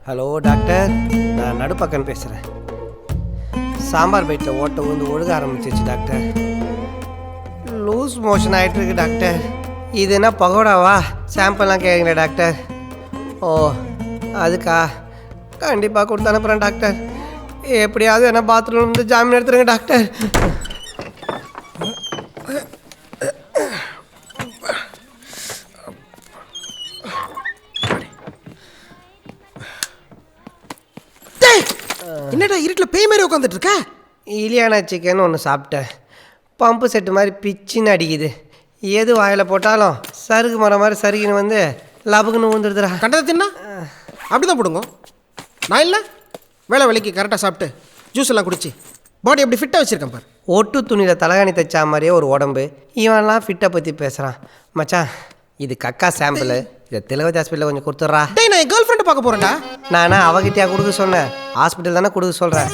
Hello doctor, நான் நடுப்பக்கன் பேசுகிறேன். சாம்பார் பைட்டில் ஓட்ட வந்து ஒழுக ஆரம்பிச்சிச்சு டாக்டர். லூஸ் மோஷன் ஆகிட்டுருக்கு டாக்டர். இது என்ன பகோடாவா? சாம்பிள்லாம் கேட்குறேன் டாக்டர். ஓ அதுக்கா? கண்டிப்பாக கொடுத்து அனுப்புகிறேன் டாக்டர். எப்படியாவது என்ன பாத்ரூம் வந்து ஜாமீன் எடுத்துருங்க டாக்டர். என்னடா இருட்டில் பேய் மாதிரி உட்காந்துட்டு இருக்க? இலியானா சிக்கன் ஒன்று சாப்பிட்டேன். பம்பு செட்டு மாதிரி பிச்சின்னு அடிக்குது. எது வாயில் போட்டாலும் சருகு மரம் மாதிரி சருகின்னு வந்து லபுக்குன்னு ஊந்துடுதுடா. கண்டதை தின்னா அப்படி தான் போடுங்க. நான் இல்லை வேலை வேலைக்கு கரெக்டாக சாப்பிட்டு ஜூஸ் எல்லாம் குடிச்சு பாடி எப்படி ஃபிட்டாக வச்சுருக்கேன் பாரு. ஒட்டு துணியில் தலகாணி தைச்சா மாதிரியே ஒரு உடம்பு. இவன்லாம் ஃபிட்டை பற்றி பேசுகிறான். மச்சான் இது கக்கா சாம்பிள். இதை திலகவதி ஹாஸ்பிட்டலில் கொஞ்சம் கொடுத்துட்றா. டேய் நான் என் கேர்ள் ஃப்ரெண்டை பார்க்க போகிறேன்டா. நானா அவகிட்டயா கொடுக்க சொன்னேன்? ஹாஸ்பிட்டல் தானே கொடுக்க சொல்கிறேன்.